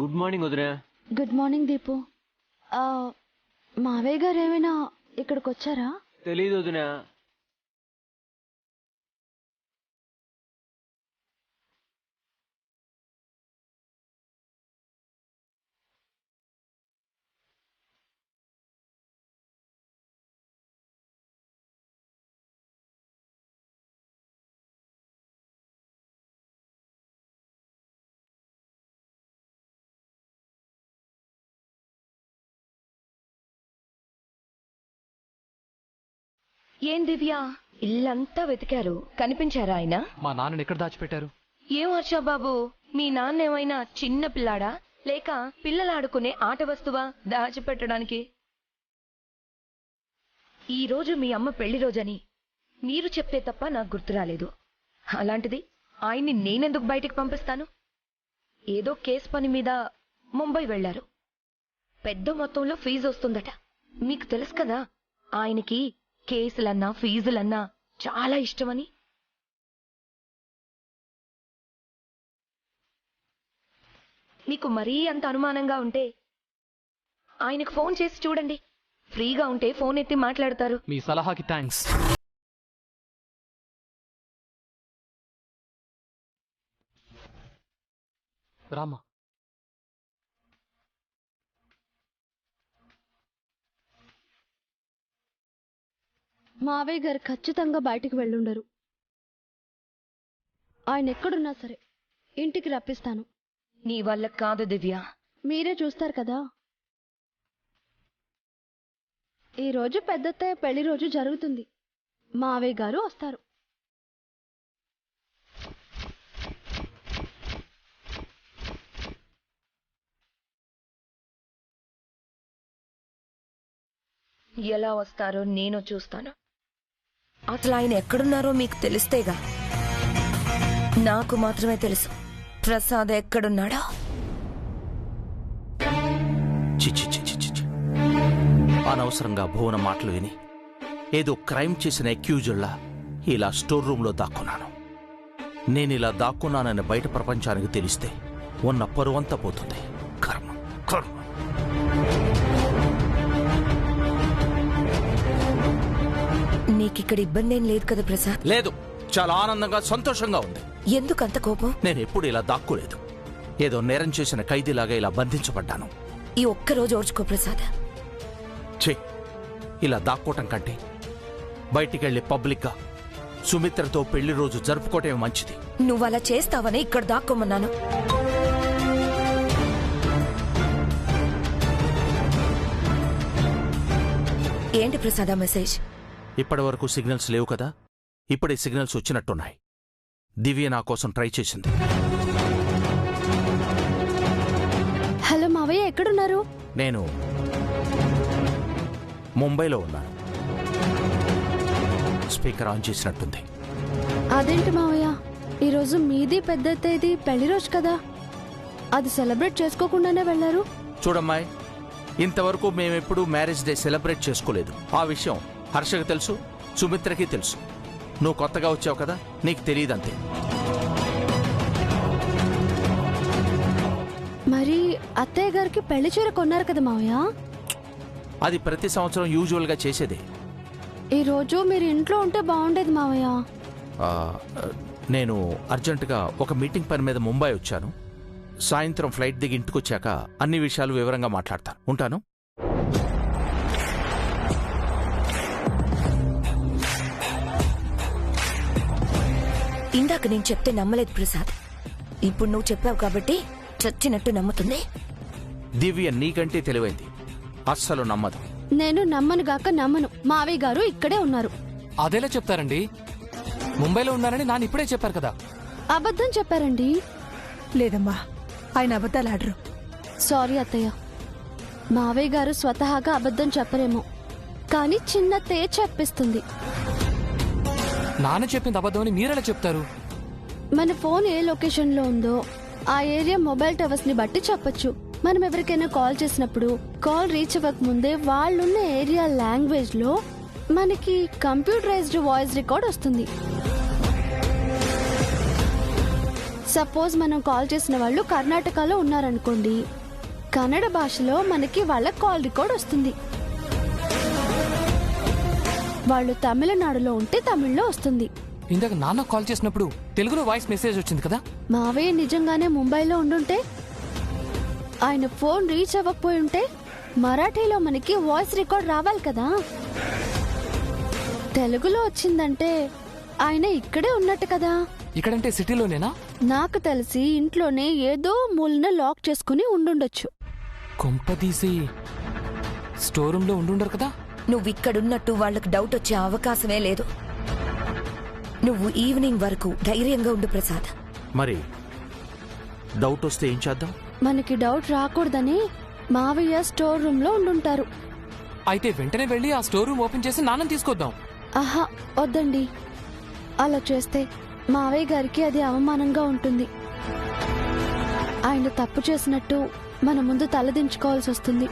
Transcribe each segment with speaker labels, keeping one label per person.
Speaker 1: Good morning వదినా.
Speaker 2: Good morning Deepu. మావయ్య గారు ఏమైనా ఇక్కడికి వచ్చారా?
Speaker 1: తెలీదు వదినా.
Speaker 3: ఏం దివ్య, ఇల్లంతా వెతికారు, కనిపించారా ఆయన?
Speaker 4: మా నాన్నని ఎక్కడ దాచిపెట్టారు?
Speaker 3: ఏం హర్ష బాబు, మీ నాన్న ఏమైనా చిన్న పిల్లాడా లేక పిల్లలాడుకునే ఆట వస్తువా దాచిపెట్టడానికి? ఈ రోజు మీ అమ్మ పెళ్లి రోజని మీరు చెప్తే తప్ప నాకు గుర్తు రాలేదు. అలాంటిది ఆయన్ని నేనెందుకు బయటికి పంపిస్తాను? ఏదో కేసు పని మీద ముంబై వెళ్లారు. పెద్ద మొత్తంలో ఫీజు వస్తుందట. మీకు తెలుసు కదా ఆయనకి కేసులన్నా ఫీజులన్నా చాలా ఇష్టమని. మీకు మరీ అంత అనుమానంగా ఉంటే ఆయనకు ఫోన్ చేసి చూడండి. ఫ్రీగా ఉంటే ఫోన్ ఎత్తి మాట్లాడతారు.
Speaker 4: మీ సలహాకి థ్యాంక్స్. రామా.
Speaker 2: మావయ్య గారు ఖచ్చితంగా బయటికి వెళ్ళుండరు. ఆయన ఎక్కడున్నా సరే ఇంటికి రప్పిస్తాను.
Speaker 3: నీ వల్ల కాదు దివ్య.
Speaker 2: మీరే చూస్తారు కదా. ఈ రోజు పెద్దత్తయ్య పెళ్లి రోజు జరుగుతుంది. మావయ్య గారు వస్తారు.
Speaker 3: ఎలా వస్తారో నేను చూస్తాను. అసలు ఆయన ఎక్కడున్నారో మీకు తెలిస్తేగా. నాకు మాత్రమే తెలుసు ప్రసాద్ ఎక్కడున్నాడో.
Speaker 5: చిచ్చి చిచ్చి చిచ్చి, అనవసరంగా భువన మాటలు విని ఏదో క్రైమ్ చేసిన అక్యూజుల్లా ఇలా స్టోర్ రూమ్లో దాక్కున్నాను. నేనిలా దాక్కున్నానని బయట ప్రపంచానికి తెలిస్తే ఉన్న పరువంతా పోతుంది. కర్మ కర్మ.
Speaker 3: నీకిక్కడ ఇబ్బంది ఏం లేదు కదా ప్రసాద్?
Speaker 5: లేదు, చాలా ఆనందంగా సంతోషంగా ఉంది.
Speaker 3: ఎందుకంత కోపం?
Speaker 5: నేను ఎప్పుడు ఇలా దాక్కోలేదు. ఏదో నేరం చేసిన ఖైదీలాగా ఇలా బంధించబడ్డాను.
Speaker 3: ఈ ఒక్కరోజు ఓర్చుకో ప్రసాద్.
Speaker 5: ఛీ, ఇలా దాక్కోవటం కంటే బయటికెళ్ళి పబ్లిక్గా సుమిత్రతో పెళ్లి రోజు జరుపుకోవటమే మంచిది.
Speaker 3: నువ్వలా చేస్తావని ఇక్కడ దాక్కోమన్నాను. ఏంటి ప్రసాద్ ఆ మెసేజ్?
Speaker 5: ఇప్పటి వరకు సిగ్నల్స్ లేవు కదా, ఇప్పుడే సిగ్నల్స్ వచ్చినట్టున్నాయి. దివ్య నా కోసం ట్రై చేసింది.
Speaker 2: హలో మావయ్య, ఎక్కడున్నారు?
Speaker 5: నేను ముంబైలో ఉన్నాను. స్పీకర్ ఆన్ చేసినట్టుంది.
Speaker 2: అదేంటి మావయ్య, ఈరోజు మీది పెద్దత్తయ్యది పెళ్లి రోజు కదా, అది సెలబ్రేట్ చేసుకోకుండానే వెళ్లారు?
Speaker 5: చూడమ్మాయి, ఇంతవరకు మేమెప్పుడూ మ్యారేజ్ డే సెలబ్రేట్ చేసుకోలేదు. ఆ విషయం హర్షకి తెలుసు, సుమిత్రకి తెలుసు. నువ్వు కొత్తగా వచ్చావు కదా, నీకు తెలియదంతే.
Speaker 2: మరి అత్తయ్య గారికి పెళ్లి చీర కొన్నారు కదా మావయ్య?
Speaker 5: అది ప్రతి సంవత్సరం యూజువల్గా చేసేదే.
Speaker 2: ఈరోజు మీరు ఇంట్లో ఉంటే బాగుండేది మావయ్య.
Speaker 5: నేను అర్జెంటుగా ఒక మీటింగ్ పని మీద ముంబై వచ్చాను. సాయంత్రం ఫ్లైట్ దిగి ఇంటికొచ్చాక అన్ని విషయాలు వివరంగా మాట్లాడతాను. ఉంటాను.
Speaker 3: ఇందాక నేను చెప్తే నమ్మలేదు ప్రసాద్. ఇప్పుడు నువ్వు చెప్పావు కాబట్టి చచ్చినట్టు నమ్ముతుంది.
Speaker 5: దివ్య నీకంటే తెలివైంది, అస్సలు నమ్మదు.
Speaker 2: నేను నమ్మనుగాక నమ్మను. మావయ్య గారు ఇక్కడే ఉన్నారు.
Speaker 4: అదేలా చెప్తారండి? ముంబైలో ఉన్నారని నాన్న ఇప్పుడే చెప్పారు కదా.
Speaker 2: అబద్ధం చెప్పారండి.
Speaker 6: లేదమ్మా, ఆయన అబద్ధాలు ఆడరు.
Speaker 2: సారీ అత్తయ్య, మావయ్య గారు స్వతహాగా అబద్ధం చెప్పరేమో, కానీ చిన్నత్తయ్య చెప్పిస్తుంది.
Speaker 4: నాన్న చెప్పింది అబద్ధం అని మీరెలా చెప్తారు?
Speaker 2: మన ఫోన్ ఏ లొకేషన్ లో ఉందో ఆ ఏరియా మొబైల్ టవర్స్ ని బట్టి చెప్పొచ్చు. మనం ఎవరికైనా కాల్ చేసినప్పుడు కాల్ రీచ్ అవ్వక ముందే వాళ్ళున్న ఏరియా లాంగ్వేజ్ లో మనకి కంప్యూటరైజ్డ్ వాయిస్ రికార్డ్ వస్తుంది. సపోజ్ మనం కాల్ చేసిన వాళ్ళు కర్ణాటకలో ఉన్నారనుకోండి, కన్నడ భాషలో మనకి వాళ్ళ కాల్ రికార్డ్ వస్తుంది. వాళ్ళు తమిళనాడులో ఉంటే తమిళ్లో వస్తుంది.
Speaker 4: ఇందాక నాన్న కాల్ చేసినప్పుడు తెలుగులో వాయిస్ మెసేజ్ వచ్చింది కదా.
Speaker 2: మావయ్య నిజంగానే ముంబైలో ఉండుంటే, ఆయన ఫోన్ రీచ్ అవ్వకపోయి ఉంటే మరాఠీలో మనకి వాయిస్ రికార్డ్ రావాలి కదా. తెలుగులో వచ్చిందంటే ఆయన ఇక్కడే ఉన్నట్టు కదా.
Speaker 4: ఇక్కడంటే సిటీలోనేనా?
Speaker 2: నాకు తెలిసి ఇంట్లోనే ఏదో మూలన లాక్ చేసుకుని ఉండుండొచ్చు.
Speaker 4: కొంపదీసి స్టోర్ రూమ్ లో ఉండుండరు కదా.
Speaker 3: నువ్విక్కడున్నట్టు వాళ్ళకి డౌట్ వచ్చే అవకాశమే లేదు. నువ్వు ఈవినింగ్ వరకు ధైర్యంగా ఉండు ప్రసాద్.
Speaker 5: మరి డౌట్ వస్తే ఏం చేద్దాం?
Speaker 2: మనకి డౌట్ రాకూడదని మావయ్య స్టోర్ రూమ్ లో ఉండుంటారు.
Speaker 4: అయితే వెంటనే వెళ్ళి ఆ స్టోర్ రూమ్ ఓపెన్ చేసి నాన్నని తీసుకొద్దాం.
Speaker 2: ఆహా, వద్దండి. అలా చేస్తే మావయ్య గారికి అది అవమానంగా ఉంటుంది. ఆయన తప్పు చేసినట్టు మన ముందు తలదించుకోవాల్సి వస్తుంది.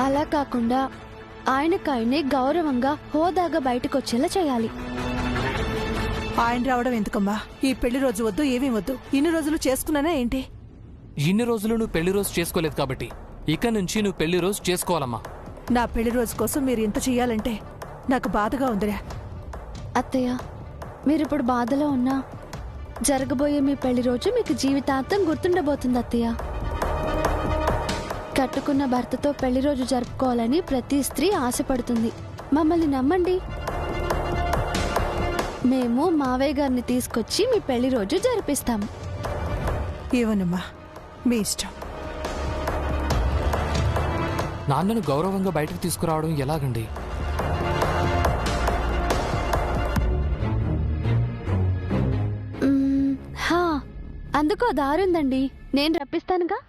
Speaker 2: అలా కాకుండా ఆయనకాయనే గౌరవంగా హోదాగా బయటకు వచ్చేలా చేయాలి.
Speaker 6: ఆయన రావడం ఎందుకమ్మా? ఈ పెళ్లి రోజు వద్దు, ఏమీ వద్దు. ఇన్ని రోజులు చేసుకున్నానా ఏంటి?
Speaker 4: ఇన్ని రోజులు నువ్వు పెళ్లి రోజు చేసుకోలేదు కాబట్టి ఇక నుంచి నువ్వు పెళ్లి రోజు చేసుకోవాలమ్మా.
Speaker 6: నా పెళ్లి రోజు కోసం మీరు ఇంత చెయ్యాలంటే నాకు బాధగా ఉందిరా.
Speaker 2: అత్తయ్య, మీరిప్పుడు బాధలో ఉన్నా జరగబోయే మీ పెళ్లి రోజు మీకు జీవితాంతం గుర్తుండబోతుంది అత్తయ్య. కట్టుకున్న భర్తతో పెళ్లి రోజు జరుపుకోవాలని ప్రతి స్త్రీ ఆశపడుతుంది. మమ్మల్ని నమ్మండి, మేము మావయ్య గారిని తీసుకొచ్చి మీ పెళ్లి రోజు జరిపిస్తాము.
Speaker 6: ఏమోనమ్మా, మీ ఇష్టం.
Speaker 4: నాన్నను గౌరవంగా బయటకు తీసుకురావడం ఎలాగండి?
Speaker 2: హా, అందుకో దారుందండి, నేను రప్పిస్తానుగా.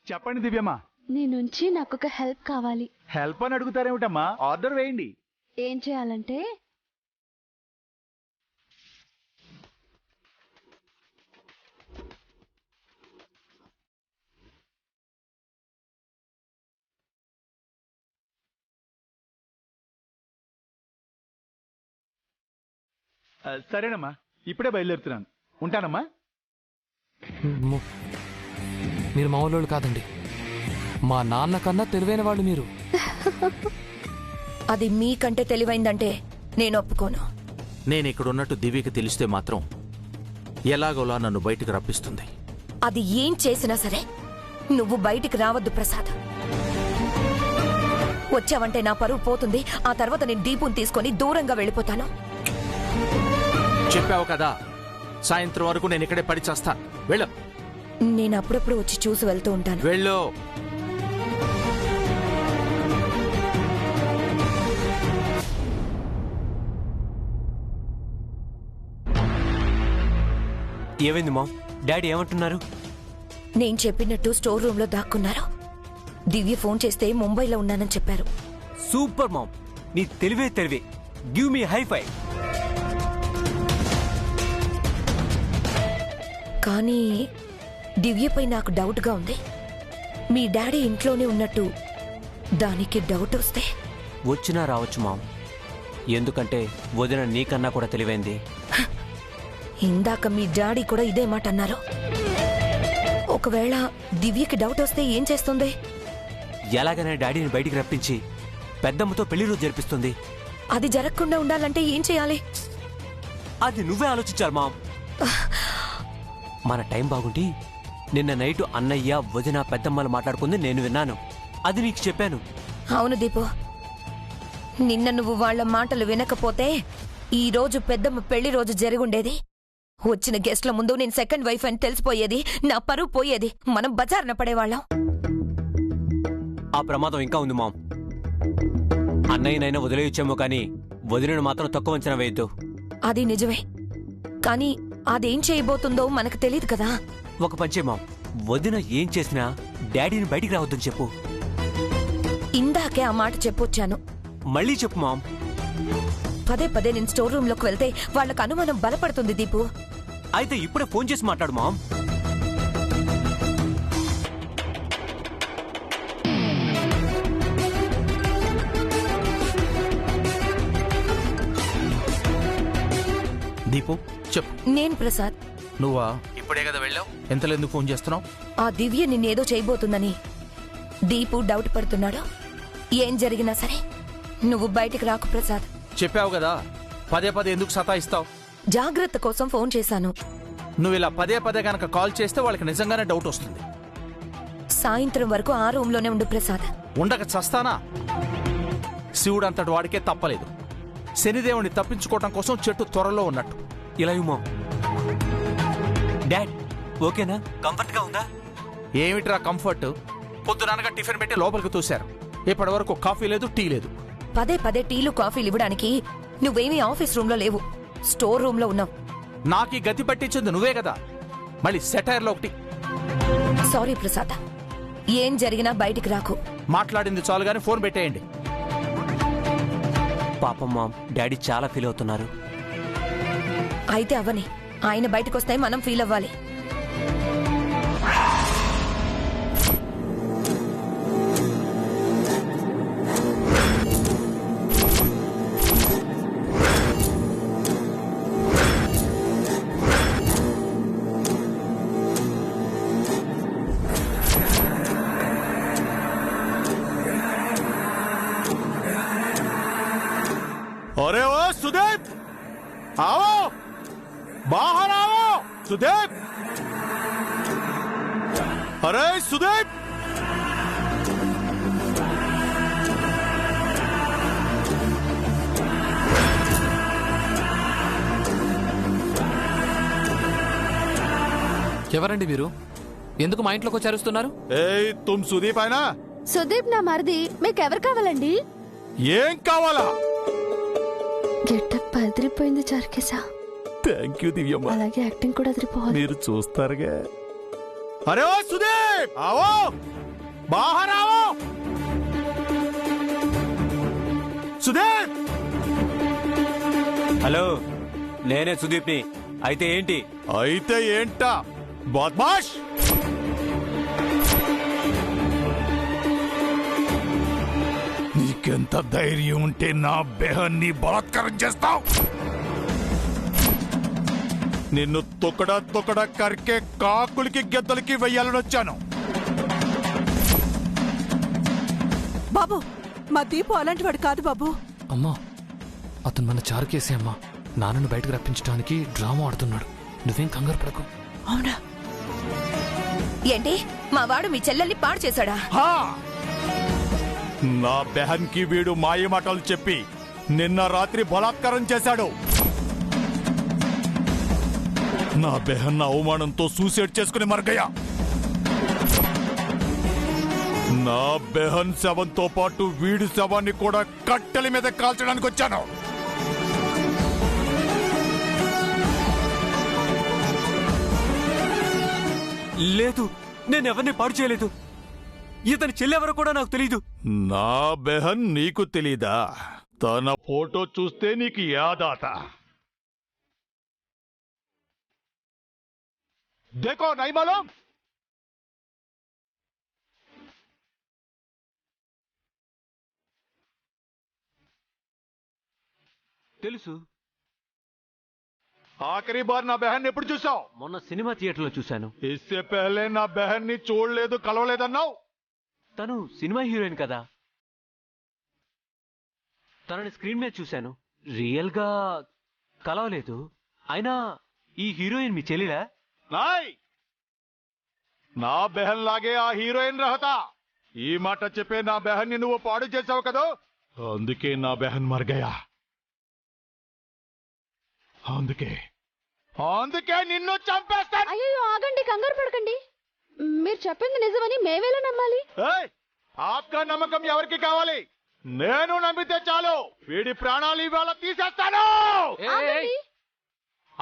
Speaker 1: చెప్పండి దివ్యమ్మా.
Speaker 2: నీ నుంచి నాకొక హెల్ప్ కావాలి.
Speaker 1: హెల్ప్ అని అడుగుతారేమిటమ్మా? ఆర్డర్ వేయండి.
Speaker 2: ఏం చేయాలంటే,
Speaker 1: సరేనమ్మా, ఇప్పుడే బయలుదేరుతున్నాను. ఉంటానమ్మా.
Speaker 4: మీరు మామూలు కాదండి, మా నాన్న కన్నా తెలివైన వాళ్ళు మీరు.
Speaker 3: అది మీకంటే తెలివైందంటే నేను ఒప్పుకోను.
Speaker 5: నేను ఇక్కడున్నట్టు దివ్యకి తెలిస్తే మాత్రం ఎలాగోలా నన్ను బయటకు రప్పిస్తుంది.
Speaker 3: అది ఏం చేసినా సరే నువ్వు బయటికి రావద్దు ప్రసాద్. వచ్చావంటే నా పరువు పోతుంది. ఆ తర్వాత నేను దీపుని తీసుకొని దూరంగా వెళ్ళిపోతాను.
Speaker 5: చెప్పావు కదా, సాయంత్రం వరకు నేను ఇక్కడే పడి చేస్తా. వెళ్ళు.
Speaker 3: నేను అప్పుడప్పుడు వచ్చి చూసి వెళ్తూ ఉంటాను.
Speaker 5: వెళ్ళు.
Speaker 7: ఏమైంది మా డాడీ ఏమంటున్నారు?
Speaker 3: నేను చెప్పినట్టు స్టోర్ రూమ్ లో దాక్కున్నారు. దివ్య ఫోన్ చేస్తే ముంబైలో ఉన్నానని చెప్పారు.
Speaker 7: సూపర్ మామ్, నీ తెలివే తెలివే. గివ్ మీ హై ఫై.
Speaker 3: కానీ దివ్యపై నాకు డౌట్గా ఉంది. మీ డాడీ ఇంట్లోనే ఉన్నట్టు దానికి డౌట్ వస్తే?
Speaker 7: వచ్చినా రావచ్చు మామ్, ఎందుకంటే వదిన నీకన్నా కూడా తెలివైంది.
Speaker 3: ఇందాక మీ డాడీ కూడా ఇదే మాట అన్నారు. ఒకవేళ దివ్యకి డౌట్ వస్తే ఏం చేస్తుంది?
Speaker 7: ఎలాగైనా డాడీని బయటికి రప్పించి పెద్దమ్మతో పెళ్లి రోజు జరిపిస్తుంది.
Speaker 3: అది జరగకుండా ఉండాలంటే ఏం చేయాలి?
Speaker 7: అది నువ్వే ఆలోచించాలి మామ్. మన టైం బాగుండి నిన్న నైట్ అన్నయ్య వదిన పెద్దమ్మలు మాట్లాడుకుంది నేను విన్నాను. అది నీకు చెప్పాను.
Speaker 3: అవును దీపు, నిన్న నువ్వు వాళ్ల మాటలు వినకపోతే ఈ రోజు పెద్దమ్మ పెళ్లి రోజు జరిగుండేది. వచ్చిన గెస్ట్ల ముందు నేను సెకండ్ వైఫ్ అని తెలిసిపోయేది. నా పరువు పోయేది. మనం బజార్న పడేవాళ్ళం.
Speaker 7: ఆ ప్రమాదం ఇంకా ఉంది మామ్. అన్నయ్యనైనా వదిలేయొచ్చేమో కానీ వదిలిన మాత్రం తక్కువ అంచనా వేయద్దు.
Speaker 3: అది నిజమే, కానీ అదేం చేయబోతుందో మనకు తెలియదు కదా.
Speaker 7: ఒక పంచే మామ్, వదిన ఏం చేసినా డాడీని బయటికి రావద్దని చెప్పు.
Speaker 3: ఇందాకే ఆ మాట చెప్పొచ్చాను.
Speaker 7: మళ్ళీ చెప్పు మామ్.
Speaker 3: పదే పదే నేను స్టోర్ రూమ్ లోకి వెళ్తే వాళ్ళకు అనుమానం బలపడుతుంది దీపు.
Speaker 7: అయితే ఇప్పుడే ఫోన్ చేసి మాట్లాడు మామ్.
Speaker 5: దీపు చెప్పు.
Speaker 3: నేను ప్రసాద్.
Speaker 5: నువ్వా? ఇప్పుడే కదా వెళ్ళావు, ఎంతలో ఎందుకు ఫోన్ చేస్తున్నావు?
Speaker 3: ఆ దివ్య నిన్నేదో చేయబోతుందని దీపు డౌట్ పడుతున్నాడు. ఏం జరిగినా సరే నువ్వు బయటికి రాకు ప్రసాద్.
Speaker 5: చెప్పావు కదా, పదే పదే ఎందుకు సతాయిస్తావు?
Speaker 3: జాగ్రత్త కోసం ఫోన్ చేశాను.
Speaker 5: నువ్వు ఇలా పదే పదే కనుక కాల్ చేస్తే వాళ్ళకి నిజంగానే డౌట్ వస్తుంది.
Speaker 3: సాయంత్రం వరకు ఆ రూమ్లోనే ఉండు ప్రసాద్.
Speaker 5: ఉండక చస్తానా? శివుడు అంతటి వాడికే తప్పలేదు. శనిదేవుని తప్పించుకోవటం కోసం చెట్టు త్వరలో ఉన్నట్టు.
Speaker 7: ఇలా ఇవ్వమా డాడ్? ఓకేనా? కంఫర్ట్ గా ఉందా?
Speaker 5: ఏమిట్రా కంఫర్ట్? పొద్దుననగా టిఫిన్ పెట్టి లోపలికి తోశారు. ఇప్పటి వరకు కాఫీ లేదు, టీ లేదు.
Speaker 3: పదే పదే టీలు కాఫీలు ఇవ్వడానికి నువ్వేమీ ఆఫీస్ రూమ్ లో లేవు, స్టోర్ రూమ్ లో ఉన్నావు.
Speaker 5: నాకీ గతి పట్టించింది నువ్వే కదా. మళ్ళీ సెటైర్లో ఒకటి.
Speaker 3: సారీ ప్రసాద్, ఏం జరిగినా బయటికి రాకు.
Speaker 5: మాట్లాడింది చాలు గానీ ఫోన్ పెట్టేయండి.
Speaker 7: పాపం మామ్, డాడీ చాలా ఫీల్ అవుతున్నారు.
Speaker 3: అయితే అవని, ఆయన బయటకు వస్తే మనం ఫీల్ అవ్వాలి.
Speaker 1: अरे ओ सुदीप, आओ बाहर आओ। सुदीप, अरे सुदीप,
Speaker 4: ఎవరండి మీరు? ఎందుకు మా ఇంట్లోకి వచ్చి అరుస్తున్నారు?
Speaker 1: ए तुम सुदीप है ना?
Speaker 2: సుదీప్ నా మరిది. మీకెవరు కావాలండి?
Speaker 1: ఏం కావాలా?
Speaker 2: గెటప్ అదిరిపోయింది చార్కేసా.
Speaker 1: Thank you దివ్యమ్మ.
Speaker 2: అలాగే యాక్టింగ్ కూడా అదిరిపోవాలి.
Speaker 1: మీరు చూస్తారుగా. అరే ఓ సుదీప్, आओ बाहर आओ। సుదీప్,
Speaker 7: హలో, నేనే సుదీప్ని. అయితే ఏంటి?
Speaker 1: అయితే ఏంటా బద్మాష్? నీకెంత ధైర్యం ఉంటే నా బెహన్ని బలాత్కారం చేస్తావు? నిన్ను తొక్కడా కరికే కాకులకి గెద్దలకి వెయ్యాలని వచ్చాను.
Speaker 6: బాబు, మా దీపు అలాంటి వాడు కాదు బాబు.
Speaker 4: అమ్మా, అతను మన చారుకేసే అమ్మా. నాన్నను బయటకు రప్పించడానికి డ్రామా ఆడుతున్నాడు. నువ్వేం కంగారు పడకు.
Speaker 6: అవునా?
Speaker 3: ఏంటి, మా వాడు మీ చెల్లెల్ని పాడు చేశాడా?
Speaker 1: హా! నా బెహన్ కి వీడు మాయ మాటలు చెప్పి నిన్న రాత్రి బలాత్కారం చేశాడు. నా బెహన్ అవమానంతో సూసైడ్ చేసుకుని మరగయ్యా. నా బెహన్ శవంతో పాటు వీడి శవాన్ని కూడా కట్టెల మీద కాల్చడానికి వచ్చాను.
Speaker 7: లేదు, నేనెవరిని పాడు చేయలేదు. ఇతని చెల్లెవరో కూడా నాకు తెలీదు.
Speaker 1: నా బెహన్ నీకు తెలీదా? తన ఫోటో చూస్తే నీకు యాదాత. देखो नहीं मालूम?
Speaker 7: తెలుసు.
Speaker 1: ఆఖరి బార్ నా బెహన్ ఎప్పుడు చూసావు?
Speaker 7: మొన్న సినిమా థియేటర్లో చూశాను.
Speaker 1: ఇస్సే పహలే నా బెహన్ ని చూడలేదు, కలవలేదన్నావు.
Speaker 7: తను సినిమా హీరోయిన్ కదా. తనని స్క్రీన్ మీద చూశాను, రియల్ గా కలవలేదు. అయినా ఈ హీరోయిన్ మీ చెల్లిలా?
Speaker 1: నాయ్, నా బెహన్ లాగే ఆ హీరోయిన్ రహతా. ఈ మాట చెప్పే నా బెహన్ ని నువ్వు పాడు చేసావు కదా, అందుకే నా బెహన్ మర్గయా. అందుకే నిన్ను చంపేస్తాను.
Speaker 2: అయ్యో ఆగండి, కంగారు పడకండి. మీరు చెప్పింది నిజమని మేవేలా నమ్మాలి?
Speaker 1: ఏయ్, ఆప్కా నమ్మకం ఎవరికి కావాలి? నేను నమ్మితే చాలు. వీడి ప్రాణాలు ఇవాళ తీసేస్తాను.
Speaker 2: ఆగండి.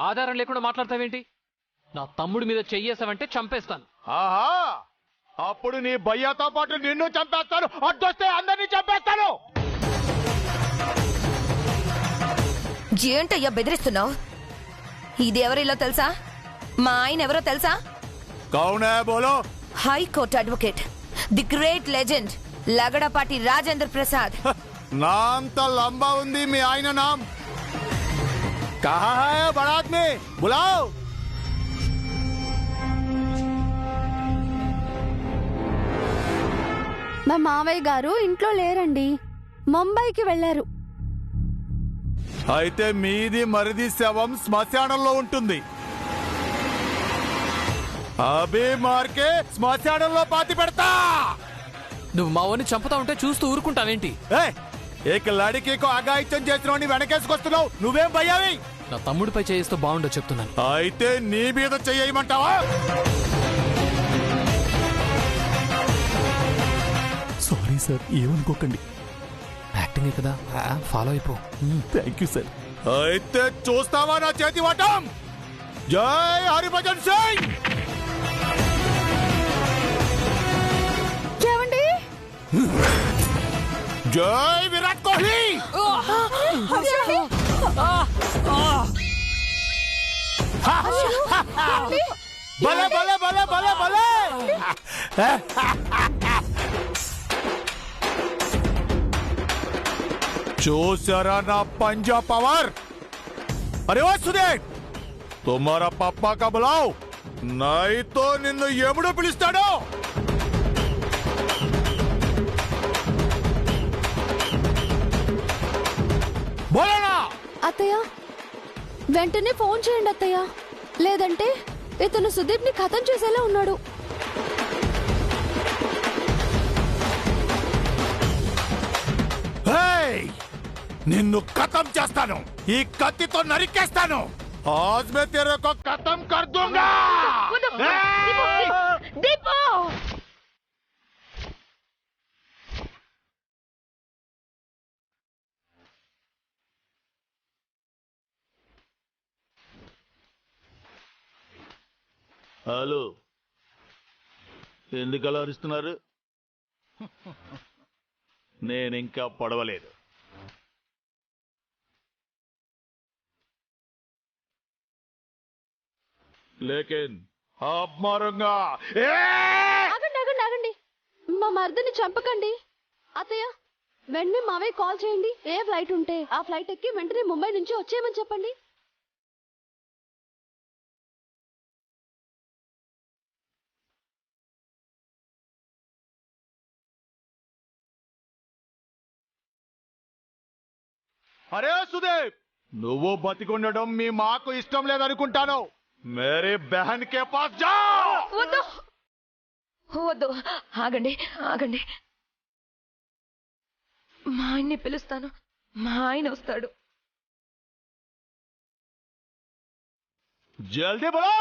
Speaker 4: ఆధారం లేకుండా మాట్లాడతావేంటి? నా తమ్ముడి మీద చెయ్యేసావంటే చంపేస్తాను.
Speaker 1: ఆహా, అప్పుడు నీ భయ్యాతో పాటు నిన్ను చంపేస్తాను. అడ్డొస్తే అందరినీ చంపేస్తాను.
Speaker 3: ఏంటయ్యా బెదిరిస్తున్నావు? ఇది ఎవరిలో తెలుసా? మా ఆయన ఎవరో తెలుసా?
Speaker 1: కౌన్ హై బోలో?
Speaker 3: High court advocate, the great legend Lagadapati Rajendra Prasad.
Speaker 1: నా అంత లంబా ఉంది మీ ఆయన నామ్. कहाँ है बड़ा आदमी बुलाओ।
Speaker 2: మా మావయ్య గారు ఇంట్లో లేరండి, ముంబైకి వెళ్లారు.
Speaker 1: అయితే మీది మరిది శవం శ్మశానంలో ఉంటుంది. అబే మార్కే శ్మశానంలో పాతి పెడతా.
Speaker 4: నువ్వు మా వాడిని చంపుతా ఉంటే చూస్తూ ఊరుకుంటావేంటి?
Speaker 1: ఏక లడికీకు అగాయిత్యం చేసిన వెనకేసుకొస్తున్నావు, నువ్వేం భయ్యావి?
Speaker 4: నా తమ్ముడిపై చేయిస్తూ బాగుండో చెప్తున్నాను.
Speaker 1: అయితే నీ మీద చెయ్యమంటావా?
Speaker 8: సారీ సార్, ఏమనుకోకండి.
Speaker 4: యాక్టింగే కదా, ఫాలో అయిపో.
Speaker 8: Thank you sir.
Speaker 1: అయితే చూస్తావా నా చేతి వాటం? జై హరిభజన్ సింగ్.
Speaker 2: ఏమండి?
Speaker 1: జై విరాట్ కోహ్లీ. భలే భలే భలే భలే భలే. చూసారా నా పంజా పవర్? अरे वो सुदेश, तुम्हारा पापा का बुलाओ, नहीं तो నిన్ను ఎముడు పిలుస్తాడు. బోలనా.
Speaker 2: అత్తయ్య, వెంటనే ఫోన్ చేయండి అత్తయ్య, లేదంటే ఇతను సుదీప్ ని ఖతం చేసేలా ఉన్నాడు.
Speaker 1: నిన్ను ఖతం చేస్తాను, ఈ కత్తితో నరికేస్తాను. आज मैं तेरे को खत्म कर दूंगा.
Speaker 3: దీపు!
Speaker 1: హలో, ఎందుకు అలా అరుస్తున్నారు? నేనింకా పడవలేదు. లేకిన్ ఆప్ మారుంగా.
Speaker 2: ఆగండి ఆగండి ఆగండి, మా మర్దని చంపకండి. అత్తయ్య, వెంటనే మావయ్య కాల్ చేయండి. ఏ ఫ్లైట్ ఉంటే ఆ ఫ్లైట్ ఎక్కి వెంటనే ముంబై నుంచి వచ్చేయమని చెప్పండి.
Speaker 1: అరే సుదేవ్, నువ్వు బతికుండడం మీ మాకు ఇష్టం లేదనుకుంటాను. మేరీ బహన్ కే పాస్ జా.
Speaker 3: వద్దు వద్దు, ఆగండి ఆగండి. మా ఆయన్ని పిలుస్తాను, మా ఆయన వస్తాడు.
Speaker 1: జల్దీ బోలో,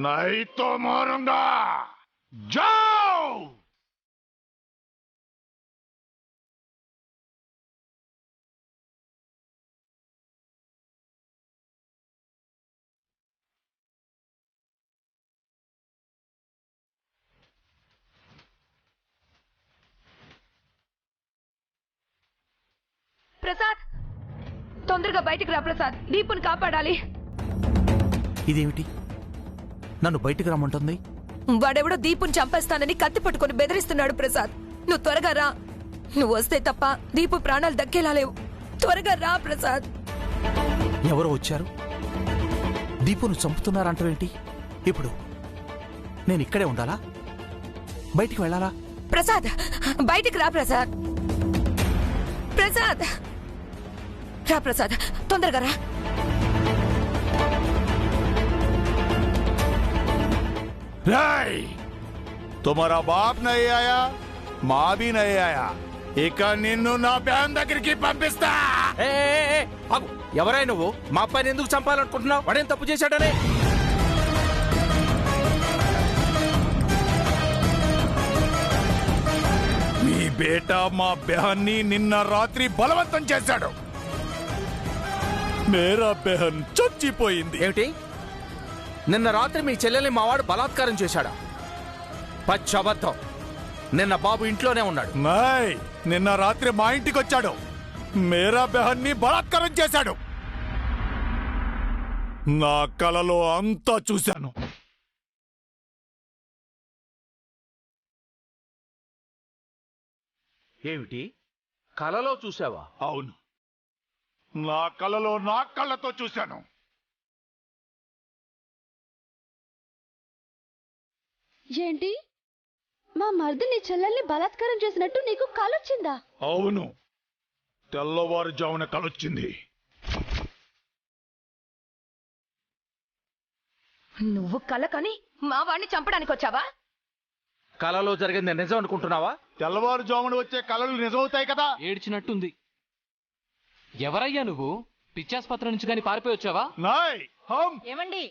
Speaker 1: नहीं तो मारूंगा. जाओ.
Speaker 3: ప్రసాద్, తొందరగా బయటికి రా ప్రసాద్, దీపుని కాపాడాలి.
Speaker 5: ఇదేమిటి, నన్ను బయటికి రమ్మంటుంది?
Speaker 3: వాడెవడో దీపుని చంపేస్తానని కత్తి పట్టుకొని బెదిరిస్తున్నాడు ప్రసాద్. నువ్వు త్వరగా రా, నువ్వు వస్తే తప్ప దీపు ప్రాణాలు దక్కేలా లేవు. త్వరగా రా ప్రసాద్.
Speaker 5: ఎవరో వచ్చారు, దీపును చంపుతున్నారంటావేంటి? ఇప్పుడు నేను ఇక్కడే ఉండాలా, బయటికి వెళ్ళాలా?
Speaker 3: ప్రసాద్, బయటికి రా ప్రసాద్. ప్రసాద్ రా, ప్రసాద్ తొందరగా రా.
Speaker 1: तुम्हारा बाप नहीं आया, माँ भी नहीं आया. ఇక నిన్ను నా బ్యాన్ దగ్గరికి పంపిస్తా.
Speaker 5: ఎవరై నువ్వు? మా అబ్బాయిని ఎందుకు చంపాలనుకుంటున్నావు? వాడేం తప్పు చేశాడనే?
Speaker 1: మీ బేటా మా బెహన్ని నిన్న రాత్రి బలవంతం చేశాడు. మేరా బెహన్ చచ్చిపోయింది.
Speaker 5: ఏమిటి, నిన్న రాత్రి మీ చెల్లెల్ని మావాడు బలాత్కారం చేశాడా? పచ్చబద్ధం. నిన్న బాబు ఇంట్లోనే ఉన్నాడు.
Speaker 1: నాయ్, నిన్న రాత్రి మా ఇంటికి వచ్చాడు. మేరా బెహన్ని బలాత్కారం చేశాడు. నా కలలో అంతా చూశాను.
Speaker 5: ఏమిటి, కలలో చూసావా?
Speaker 1: అవును, నా కలలో నా కళ్ళతో చూశాను.
Speaker 2: ఏంటి మా మరిది నీ చెల్లెల్ని బలాత్కారం చేసినట్టు నీకు కలొచ్చిందా?
Speaker 1: అవును, తెల్లవారుజామున కలొచ్చింది.
Speaker 3: నువ్వు కల కని మా వాడిని చంపడానికి వచ్చావా?
Speaker 5: కలలో జరిగింది నిజం అనుకుంటున్నావా?
Speaker 1: తెల్లవారుజామున వచ్చే కళలు నిజమవుతాయి కదా.
Speaker 4: ఏడ్చినట్టుంది. ఎవరయ్యా నువ్వు? పిచ్చాసుపత్రి నుంచి కానీ పారిపోయి వచ్చావా?
Speaker 1: నాయ్ హం
Speaker 3: ఏమండి